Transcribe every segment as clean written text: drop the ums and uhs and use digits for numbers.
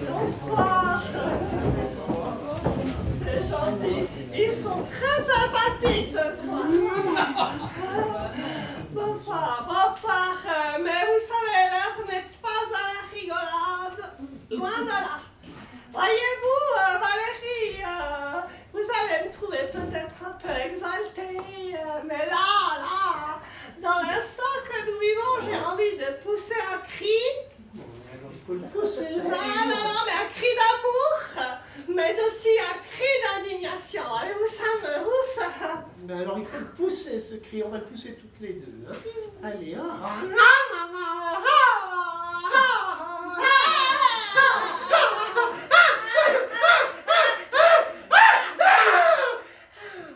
Bonsoir. C'est gentil. Ils sont très sympathiques ce soir. Bonsoir, bonsoir. Mais vous savez, l'heure n'est pas à la rigolade. Loin de là. Voyez-vous, Valérie, vous allez me trouver peut-être un peu exaltée, mais là, dans l'instant que nous vivons, j'ai envie de pousser un cri. Il faut le pousser. Non, mais un cri d'amour, mais aussi un cri d'indignation. Allez-vous, ça me ouf. Ben alors il faut le pousser ce cri, on va le pousser toutes les deux. Hein. Allez,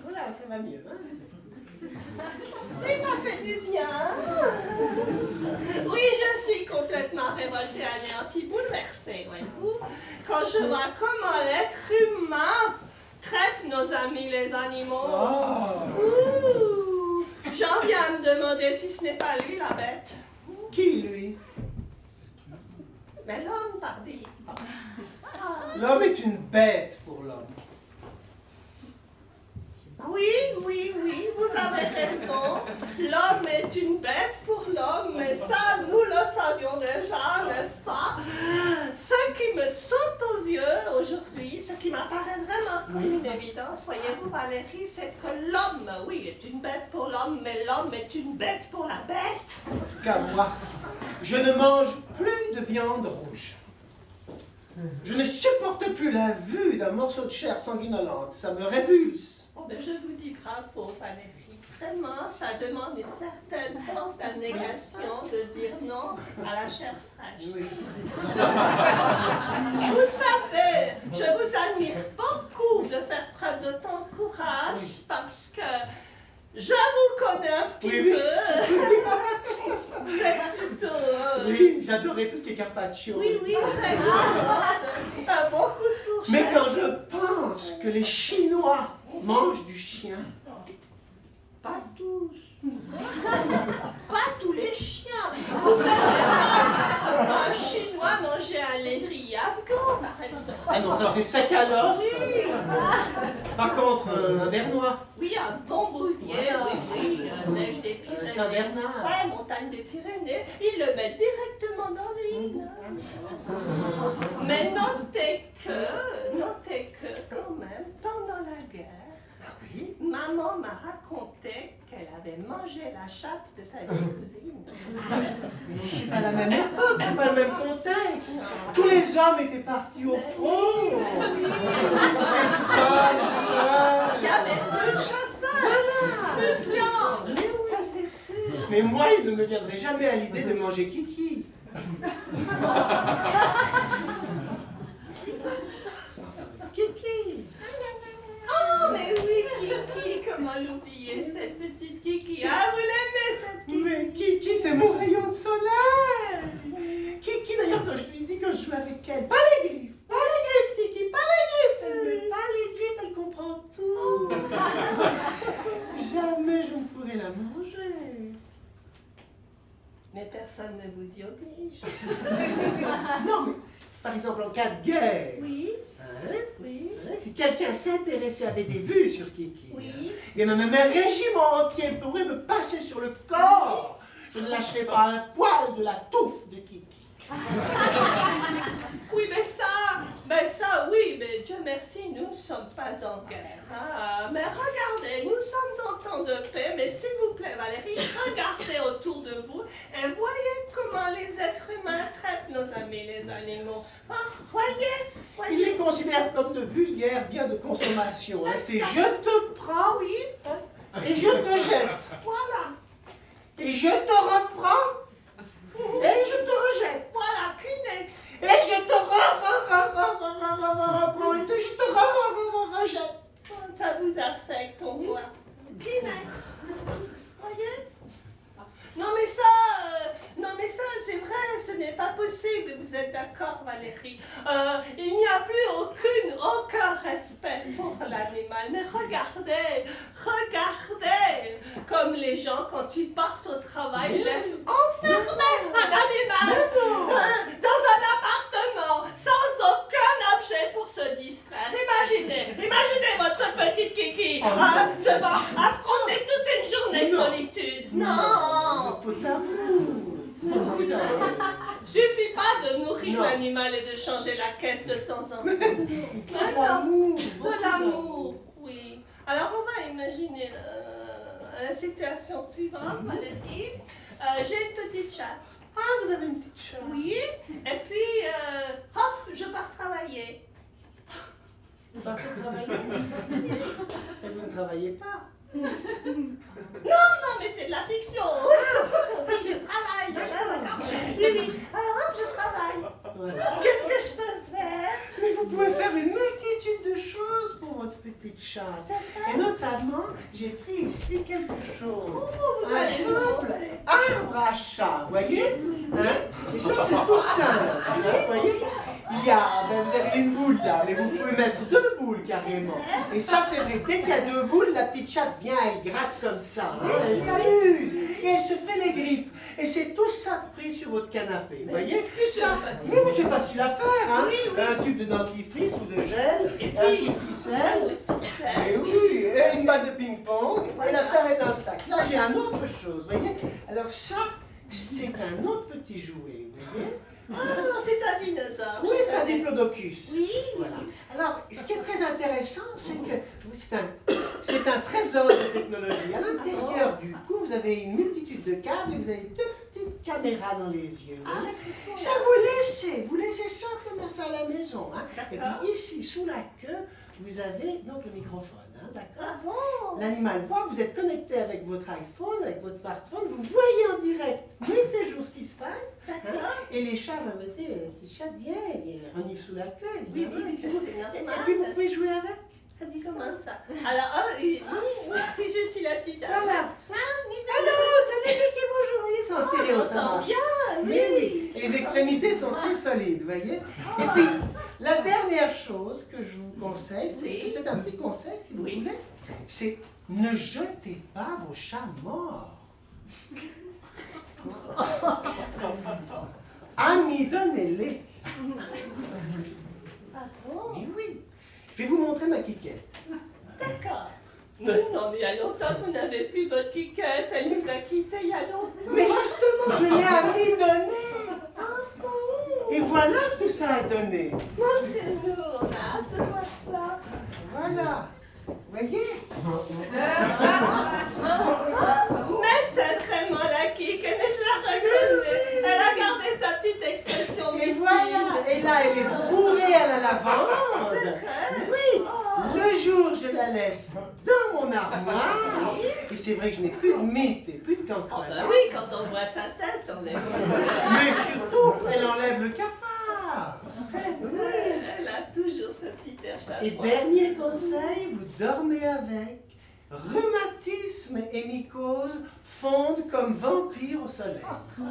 voilà, ça va mieux. Hein. Il m'a fait du bien. Oui, je suis complètement révoltée, anéantie, bouleversée, voyez-vous, quand je vois comment l'être humain traite nos amis les animaux. Ouh, j'en viens à me demander si ce n'est pas lui la bête. Qui, lui? Mais l'homme, pardi. L'homme est une bête pour l'homme. Oui, vous avez raison. L'homme est une bête pour l'homme, mais ça, nous le savions déjà, n'est-ce pas? Ce qui me saute aux yeux aujourd'hui, ce qui m'apparaît vraiment comme une évidence, voyez-vous, Valérie, c'est que l'homme, oui, est une bête pour l'homme, mais l'homme est une bête pour la bête. En tout cas, moi, je ne mange plus de viande rouge. Je ne supporte plus la vue d'un morceau de chair sanguinolente. Ça me révulse. Oh, ben, je vous dis bravo, Valérie. Vraiment, ça demande une certaine force d'abnégation de dire non à la chair fraîche. Oui. Vous savez, je vous admire beaucoup de faire preuve de tant de courage parce que je vous connais un petit peu. Vous êtes plutôt... Oui, j'adorais tout ce qui est carpaccio. Oui, très grande. Beaucoup de fourchettes. Mais quand je pense que les Chinois mangent du chien, pas tous. Pas tous les chiens. Vous pouvez un Chinois manger un lévrier afghan, par exemple. ah non, ça c'est sec à l'os. Oui. Par contre, un bernois. Oui, un bon bouvier, oui, neige des Pyrénées. Saint-Bernard. Ouais, montagne des Pyrénées. Ils le mettent directement dans l'huile. Mais notez que, quand même, pendant la guerre, maman m'a raconté qu'elle avait mangé la chatte de sa vieille cousine. C'est pas la même époque, c'est pas le même contexte. Tous les hommes étaient partis au front. Toutes ces femmes seules. Il y avait plus de chasseurs, plus de viande. Ça, c'est sûr. Mais moi, il ne me viendrait jamais à l'idée de manger Kiki. Kiki. Oh, mais oui, Kiki, comment l'oublier, cette petite Kiki. Ah, vous l'aimez, cette Kiki? Mais Kiki, c'est mon rayon de soleil. Kiki, d'ailleurs, quand je lui dis quand je joue avec elle, pas les griffes, Kiki, pas les griffes. Elle met pas les griffes, elle comprend tout. Jamais je ne pourrai la manger. Mais personne ne vous y oblige. Non, mais par exemple, en cas de guerre, Oui, hein, oui, si quelqu'un s'intéressait, avait des vues sur Kiki, oui. et même un régiment entier pourrait me passer sur le corps, je ne lâcherai pas un poil de la touffe de Kiki. Oui, mais ça, oui, mais Dieu merci, nous ne sommes pas en guerre. Ah, mais regardez, nous sommes en temps de paix, mais s'il vous plaît, Valérie, regardez autour de vous et voyez comment les êtres humains traitent nos amis les animaux. Ah, voyez. Il les considère comme de vulgaires biens de consommation. Hein. C'est je te prends, Oui, et je te jette. voilà, Et je te reprends, et je te rejette. voilà, Kleenex. Et je te reprends, et je te rejette. Ça vous affecte, on voit. Kleenex. Voyez? Non mais ça, c'est vrai, ce n'est pas possible, vous êtes d'accord, Valérie. Il n'y a plus aucun respect pour l'animal. Mais regardez, comme les gens, quand ils partent au travail, laissent enfermer un animal dans un appartement, sans aucun objet pour se distraire. Imaginez votre petite Kiki. Je vais affronter toute une journée de solitude. Non. Il faut de l'amour. Beaucoup d'amour. Suffit pas de nourrir l'animal et de changer la caisse de temps en temps. Il faut de l'amour. De l'amour, oui. Alors on va imaginer la situation suivante, Valérie. J'ai une petite chatte. Ah, vous avez une petite chatte. Oui. Et puis, hop, je pars travailler. Vous partez travailler? Et vous ne travaillez pas? Non, mais c'est de la fiction. Oui, je travaille. D'accord. Oui. Alors hop, je travaille. Voilà. Qu'est-ce que je peux faire? Mais vous pouvez faire une multitude de choses pour votre petite chatte. Et notamment, j'ai pris ici quelque chose. Vous Un allez simple me montrer. arbre à chat, vous voyez, hein? Et ça, c'est tout simple, hein, vous voyez. Il y a, vous avez une boule là, mais vous pouvez mettre 2 boules carrément. Et ça, c'est vrai, dès qu'il y a 2 boules, la petite chatte vient, elle gratte comme ça, hein, elle s'amuse, et elle se fait les griffes. Et c'est tout ça pris sur votre canapé, vous voyez. Ça, oui, mais c'est facile à faire, hein. Un tube de dentifrice ou de gel, un coup de ficelle. Et oui, et une balle de ping-pong, et l'affaire est dans le sac. Là, j'ai un autre chose, vous voyez. Alors ça, c'est un autre petit jouet, vous voyez. Ah, c'est un dinosaure. Oui, c'est un diplodocus. Oui. Voilà. Alors, ce qui est très intéressant, c'est que c'est un trésor de technologie. À l'intérieur du cou, vous avez une multitude de câbles et vous avez 2 petites caméras dans les yeux. Vous voyez. Ça, vous laissez simplement ça à la maison. Hein. Et puis ici, sous la queue, vous avez donc le microphone. Hein, d'accord. Ah bon? L'animal voit, vous êtes connecté avec votre iPhone, avec votre smartphone, vous voyez en direct, nuit et jour, ce qui se passe. Hein, et les chats, ces chats viennent, ils reniflent sous la queue. Oui, évidemment. ça c'est Et normal. puis vous pouvez jouer avec, à distance. Comment ça? Alors, oui, si je suis la petite. Voilà. Allô, salut Mickey, bonjour. Vous voyez, c'est en stéréo, On ça entend marche. bien, Mais oui, et les extrémités sont très solides, vous voyez. Et puis, la dernière chose que je vous conseille, c'est un petit conseil, si vous voulez, c'est ne jetez pas vos chats morts. Amidonnez-les. Ah bon? Mais oui. Je vais vous montrer ma quiquette. D'accord. Mais non, mais il y a longtemps que vous n'avez plus votre quiquette. Elle nous a quittés il y a longtemps. Mais justement, je l'ai amidonnée. Et voilà ce que ça a donné. Montrez-nous, on a hâte de voir ça. Voilà. Vous voyez? Mais c'est vraiment la Kik, mais je la reconnais. Elle a gardé sa petite expression. Et mythique. voilà. Et là, elle est bourrée à la lavande. C'est vrai? Oui. Oh. Le jour, je la laisse dans mon armoire. Et c'est vrai que je n'ai plus de mythe et plus de Oh, cancre. ben oui, quand on voit sa tête, on est Mais surtout, elle enlève le cafard. C'est vrai, elle a toujours ce petit air Et chafouin. dernier conseil, vous dormez avec. Rhumatisme et mycose fondent comme vampires au soleil. Oh,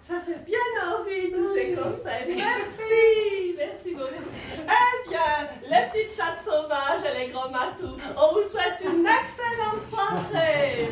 ça fait bien envie tous ces conseils. Merci, merci beaucoup. Eh bien, les petites chattes sauvages et les gros matous, on vous souhaite une excellente soirée.